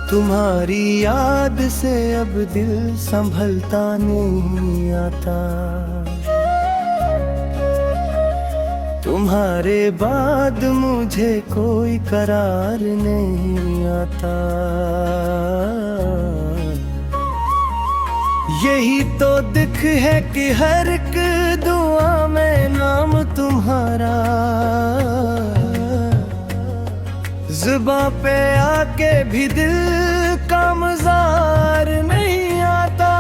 तुम्हारी याद से अब दिल संभलता नहीं आता। तुम्हारे बाद मुझे कोई करार नहीं आता। यही तो दुख है कि हर एक दुआ में नाम तुम्हारा जुबां पे आके भी दिल का मज़ार नहीं आता।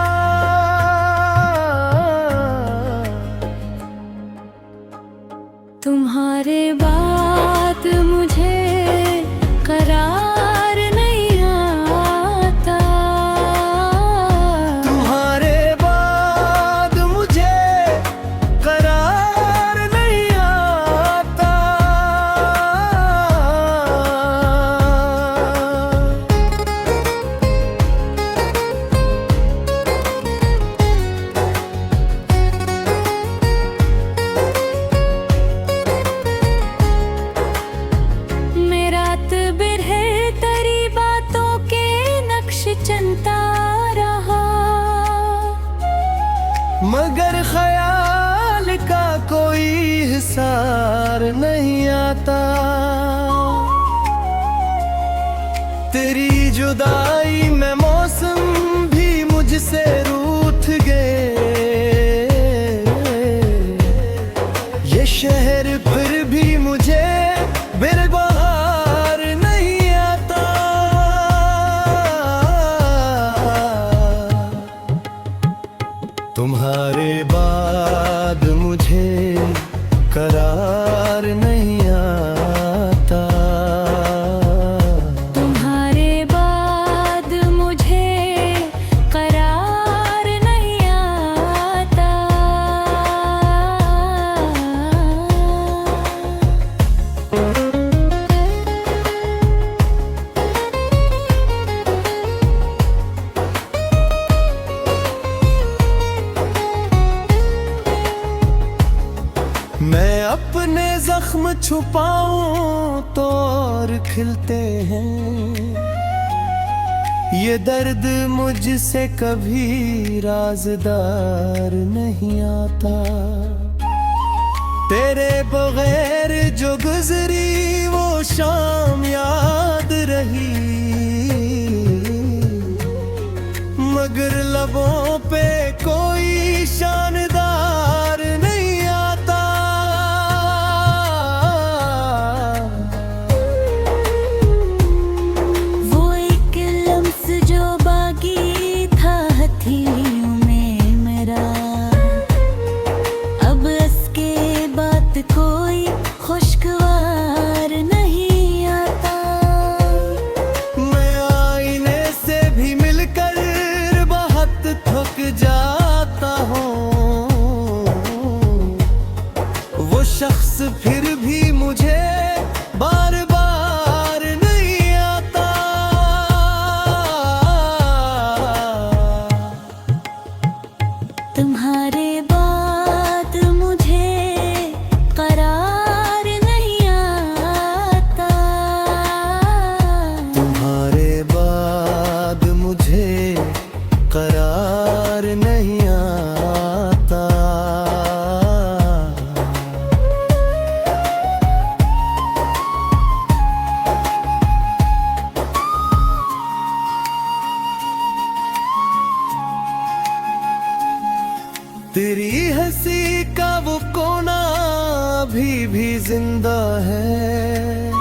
तुम्हारे बाद मुझे करार नहीं आता। तुम्हारे बाद मुझे करार नहीं आता। चलता रहा मगर ख्याल का कोई हिसार नहीं आता। तेरी जुदाई में मौसम भी मुझसे रूठ गए। ये शहर फिर भी मुझे बेबहार नहीं आता। तुम्हारे बाद मुझे करार नहीं आता। तुम्हारे बाद मुझे करार नहीं आता। मैं अपने जख्म छुपाऊं तो और खिलते हैं। ये दर्द मुझसे कभी राज़दार नहीं आता। तेरे बगैर जो गुजरी वो शाम याद रही। मगर लबों पे कोई शानदार नहीं आता। वो एक लम्स जो बाकी था हथेलियों में मेरा, अब इसके बात कोई खुशगवार नहीं आता। मैं आईने से भी मिलकर बहुत थक जाता हूँ। वो शख्स फिर भी मुझे बार बार नहीं आता। तुम्हारे बाद मुझे करार नहीं आता। तुम्हारे बाद मुझे करार नहीं आता। तेरी हंसी का वो कोना अभी भी जिंदा है।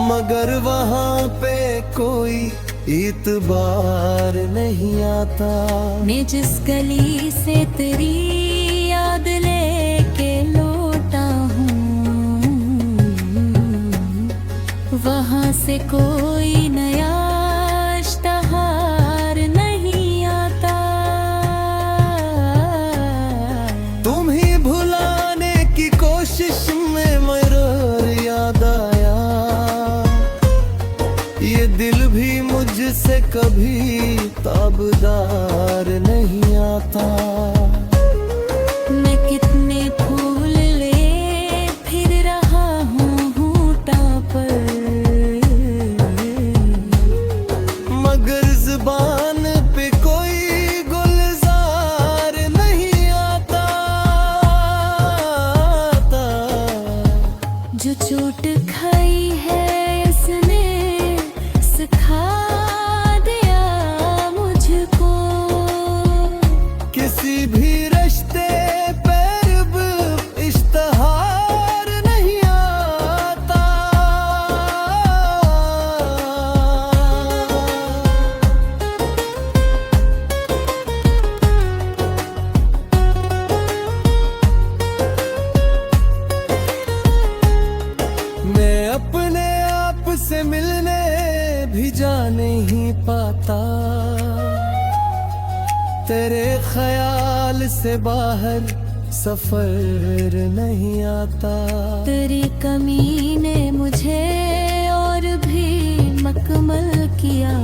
मगर वहाँ पे कोई इतबार नहीं आता। मैं जिस गली से तेरी याद लेके लौटा हूँ, वहाँ से कोई नया इश्तहार नहीं आता। तुम ही भुलाने की कोशिश में मेरा याद आया। ये दिल भी मुझसे कभी ताबदार नहीं आता। मैं कितने फूल ले फिर रहा हूँ होंठों पर, से मिलने भी जा नहीं पाता, तेरे ख्याल से बाहर सफर नहीं आता। तेरी कमी ने मुझे और भी मकमल किया,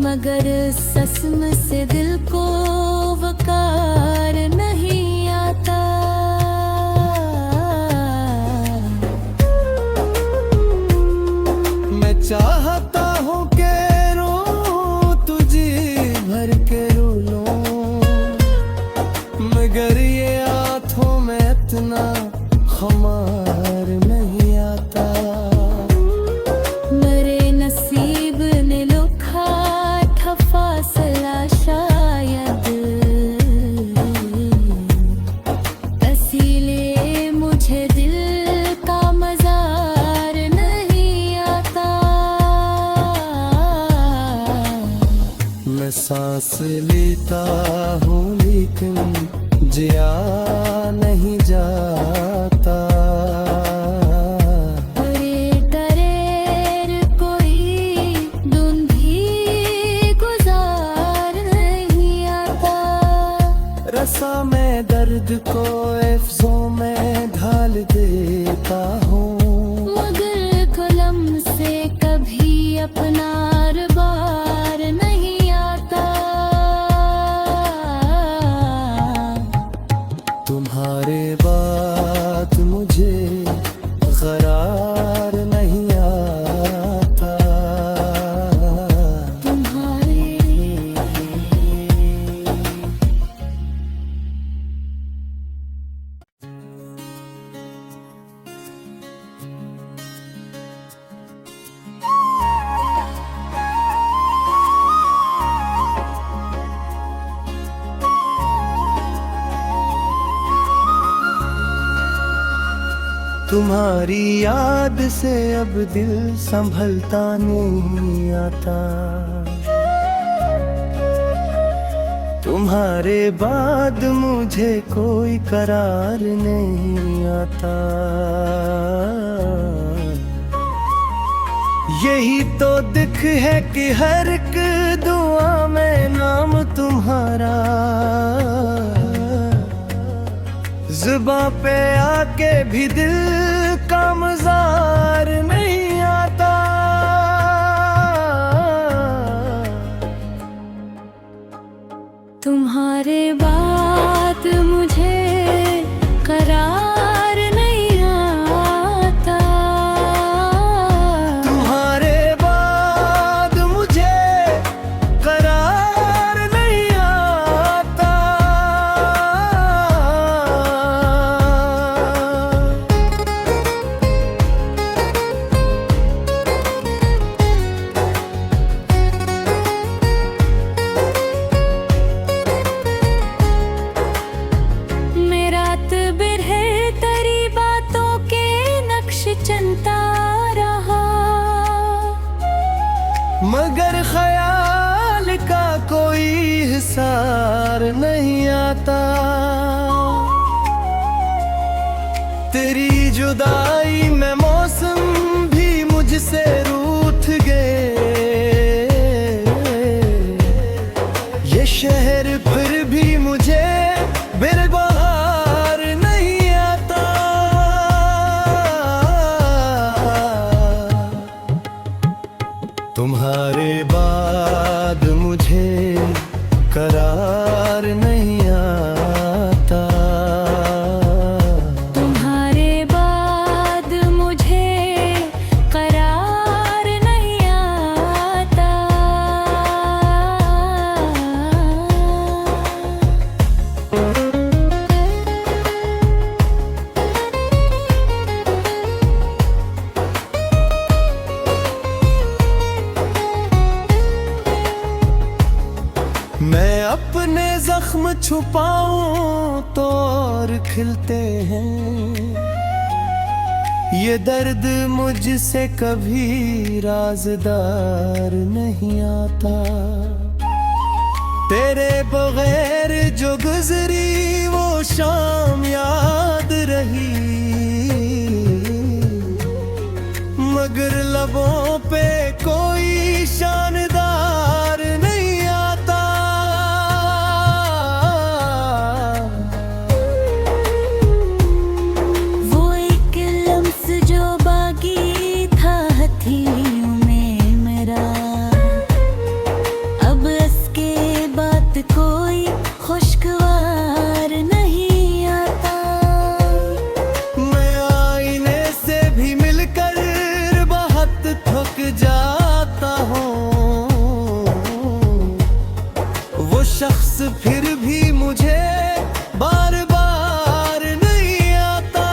मगर सस्म से दिल को वकार नहीं आता। मैं चाहता हूँ कि रो तुझे भर के रो लूं, मगर ये आँखों में इतना खुमार नहीं आता। मेरे नसीब ने लुखा था फासला शायद, इसीलिए मुझे दिल का मजार नहीं आता। मैं सांस लेता हूँ लेकिन जिया नहीं जाता। अरे तरेर कोई धुन भी गुजार नहीं आता। रसा मैं दर्द को एफ्ज़ों में ढाल देता हूँ, मगर कलम से कभी अपना बार नहीं आता। तुम्हारे बाद मुझे करार नहीं आता। तुम्हारे तुम्हारी याद से अब दिल संभलता नहीं आता। तुम्हारे बाद मुझे कोई करार नहीं आता। यही तो दुख है कि हर एक दुआ में नाम तुम्हारा, जुबां पे आके भी दिल का मजार नहीं आता। तुम्हारे बाद मुझे करार नहीं आता। तुम्हारे बाद मुझे करार नहीं आता। चलता रहा, मगर ख्याल का कोई हिसार नहीं आता। तेरी जुदाई में मौसम भी मुझसे रूठ गए, ये शहर फिर भी मुझे बेबहार नहीं आता। तुम्हारे बाद मुझे करार नहीं आता। तुम्हारे बाद मुझे करार नहीं आता। मैं अपने जख्म छुपाऊं तो और खिलते हैं, ये दर्द मुझसे कभी राज़दार नहीं आता। तेरे बगैर जो गुजरी वो शाम याद रही, लबों पे कोई शानदार नहीं आता। वो एक लम्स जो बाकी था हथेलियों में मेरा, अब इसके बात कोई खुशगवार नहीं आता। मैं आईने से भी मिलकर बहुत थक जाता हूँ, वो शख्स फिर भी मुझे बार बार नहीं आता।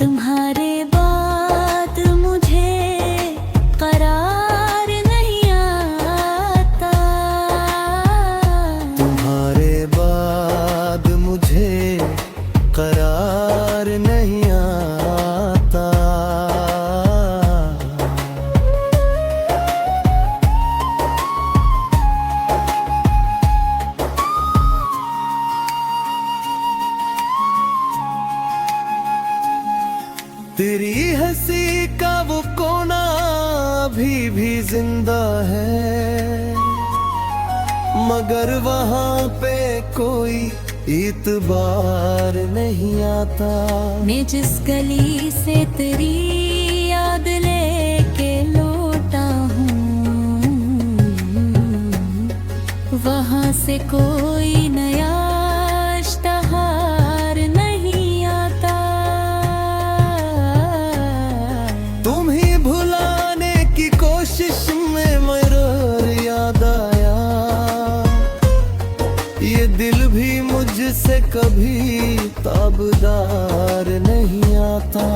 तुम्हारे बाद मुझे करार नहीं आता। तुम्हारे बाद मुझे करार नहीं आता। तेरी हंसी का वो कोना अभी भी जिंदा है, मगर वहाँ पे कोई इतबार नहीं आता। मैं जिस गली से तेरी याद लेके लौटा हूँ, वहाँ से कोई नया इश्तहार नहीं आता। तुम ही भुलाने की कोशिश में मरर याद आया, ये दिल भी मुझसे कभी ताबदार नहीं आता।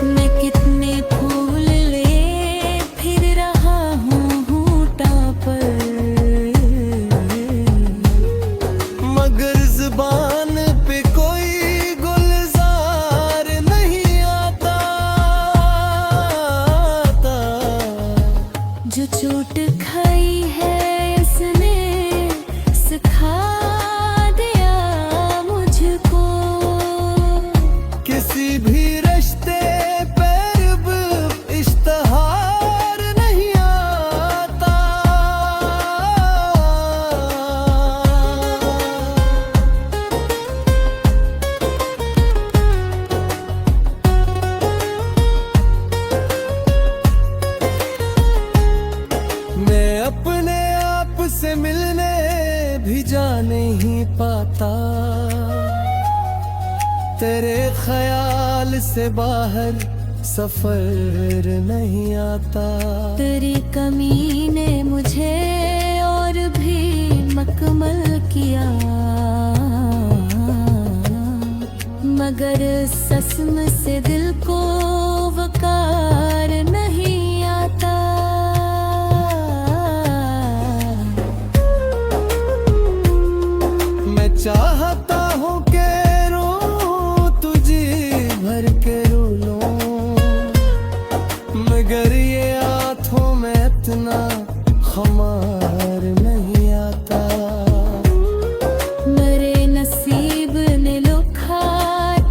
मैं कितने फूल ले फिर रहा हूँ होंठों पर, मगर जुबान पे कोई गुलजार नहीं आता। जो चोट खाई है इसने सिखा दिया मुझको। किसी भी रिश्ते पर अब इश्तहार नहीं आता। मैं अपने आप से मिलने भी जा नहीं पाता, तेरे ख्याल से बाहर सफर नहीं आता। तेरी कमी ने मुझे और भी मकमल किया, मगर सस्म से दिल को वकार नहीं आता। मैं चाहता हूँ कि रो तुझे भर के रो लूं, मगर ये आँखों में इतना खुमार नहीं आता। मेरे नसीब ने लुखा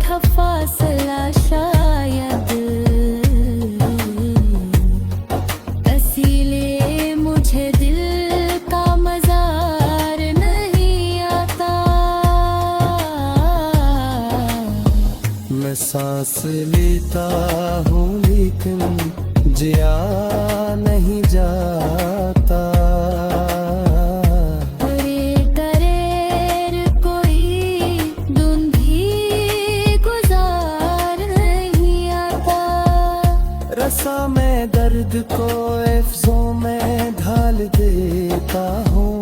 था फासला शायद, इसीलिए मुझे दिल का मजार नहीं आता। मैं सांस लेता हूँ लेकिन जिया नहीं जाता। अरे दरेर कोई धुन भी गुजार नहीं आता। रसा मैं दर्द को एफ्जों में ढाल देता हूँ,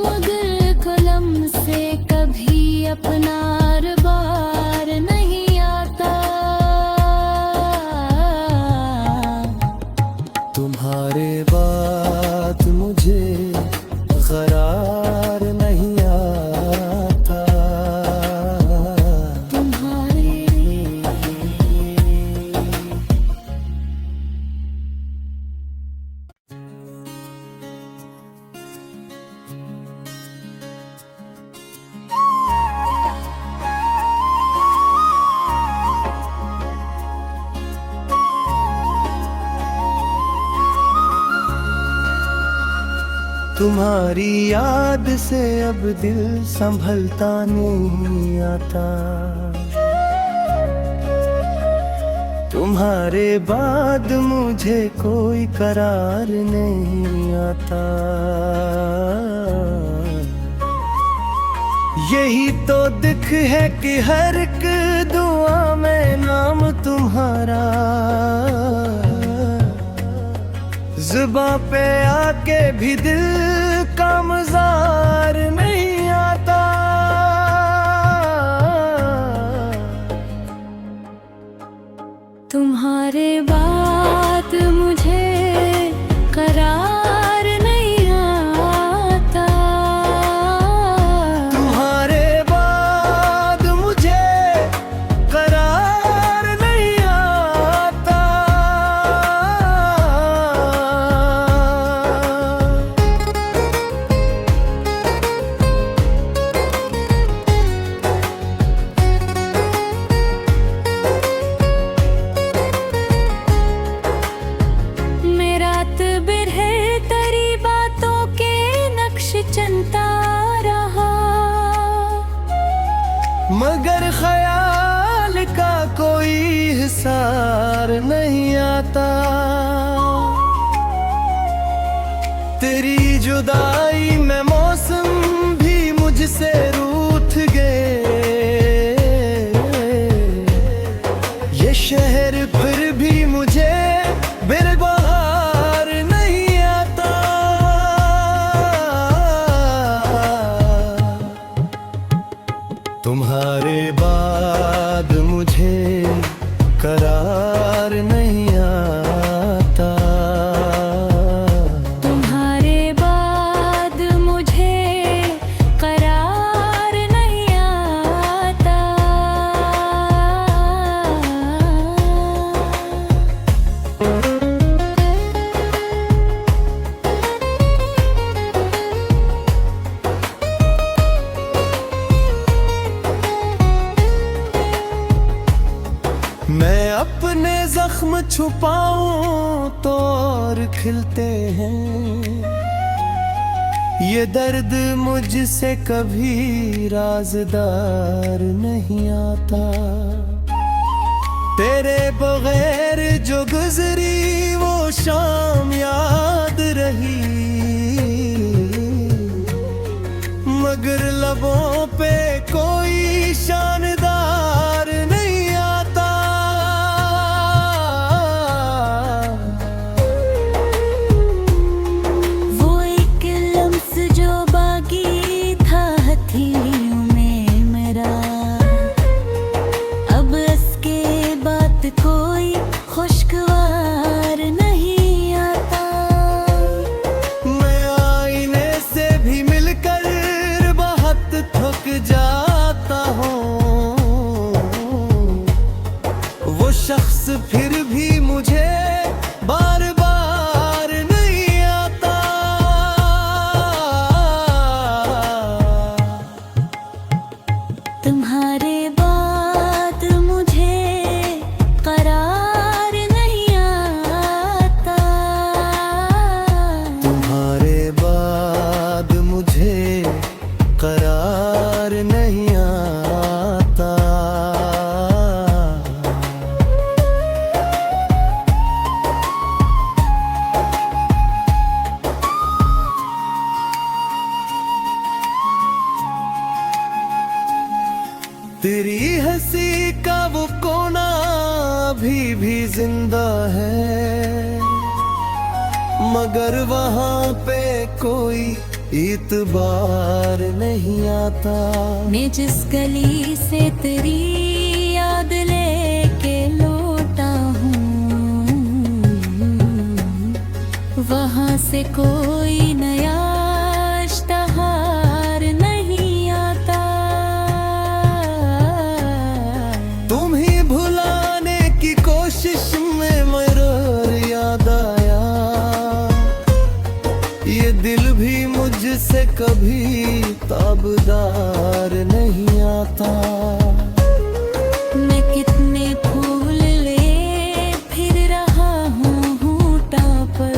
मगर कलम से कभी अपना बार नहीं आता। तुम्हारे बाद तुम्हारी याद से अब दिल संभलता नहीं आता। तुम्हारे बाद मुझे कोई करार नहीं आता। यही तो दुख है कि हर एक दुआ में नाम तुम्हारा जुबां पे आके भी दिल का मज़ार नहीं आता। तुम्हारे बाद मुझे करार नहीं आता। तुम्हारे बाद मुझे करार नहीं आता। चलता रहा मगर ख्याल का कोई हिसार नहीं आता। तेरी जुदाई में मौसम भी मुझसे रूठ गए। ये शहर फिर भी मुझे बेबहार नहीं आता। तुम्हारे बाद मुझे करार नहीं आता। तुम्हारे बाद मुझे करार नहीं आता। मैं अपने जख्म छुपाऊं तो और खिलते हैं। ये दर्द मुझसे कभी राज़दार नहीं आता। तेरे बगैर जो गुजरी वो शाम याद रही। मगर लबों पे कोई शानदार नहीं आता। वो एक लम्स जो बाकी था हथेलियों में मेरा, अब इसके बात कोई खुशगवार नहीं आता। मैं आईने से भी मिलकर बहुत थक जाता हूँ। वो शख्स फिर भी मुझे बार बार नहीं आता। तुम्हारे बाद मुझे करार नहीं आता। तुम्हारे बाद मुझे करार नहीं आता। तेरी हंसी का वो कोना अभी भी जिंदा है। मगर वहाँ पे कोई इतबार नहीं आता। मैं जिस गली से तेरी याद लेके लौटा हूँ, वहाँ से कोई नया इश्तहार नहीं आता। तुम ही भुलाने की कोशिश में मेरा याद आया। ये दिल भी मुझसे कभी ताबदार नहीं आता। मैं कितने फूल ले फिर रहा हूँ होंठों पर,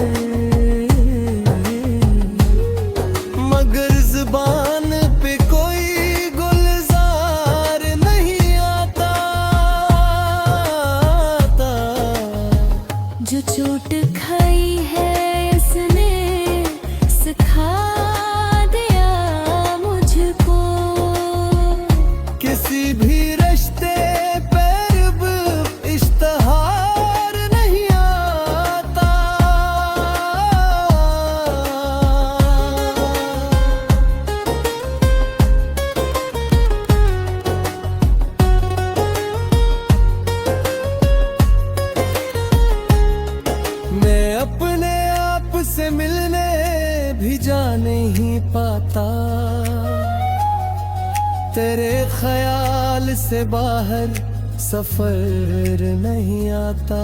तेरे ख्याल से बाहर सफर नहीं आता।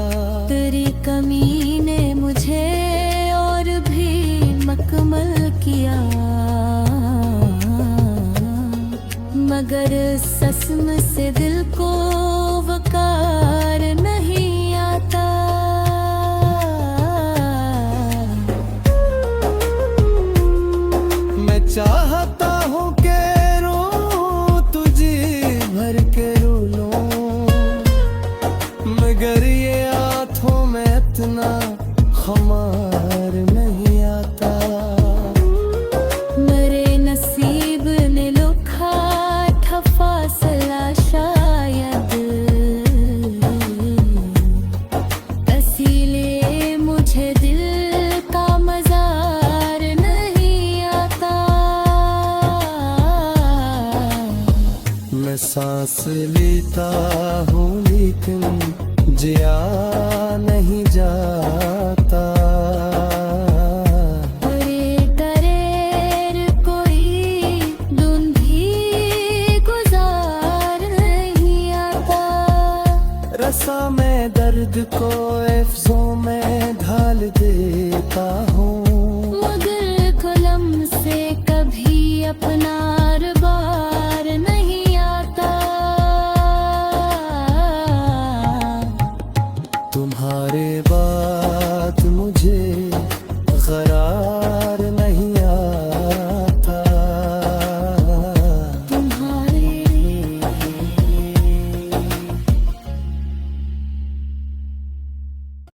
तेरी कमी ने मुझे और भी मकमल किया, मगर सस्म से दिल को वकार नहीं आता। मैं चाहता हूँ कि रो तुझे भर के रो लूं, मगर ये आँखों में इतना खुमार नहीं आता। मेरे नसीब ने लुखा था फासला शायद, इसीलिए मुझे दिल का मजार नहीं आता। मैं सांस लेता हूँ लेकिन जिया नहीं जाता। अरे करेर कोई धुंधी गुजार नहीं आता। रसा मैं दर्द को एफ्जों में ढाल देता हूँ, मगर कलम से कभी अपना बार नहीं आता। तुम्हारे बाद मुझे गरार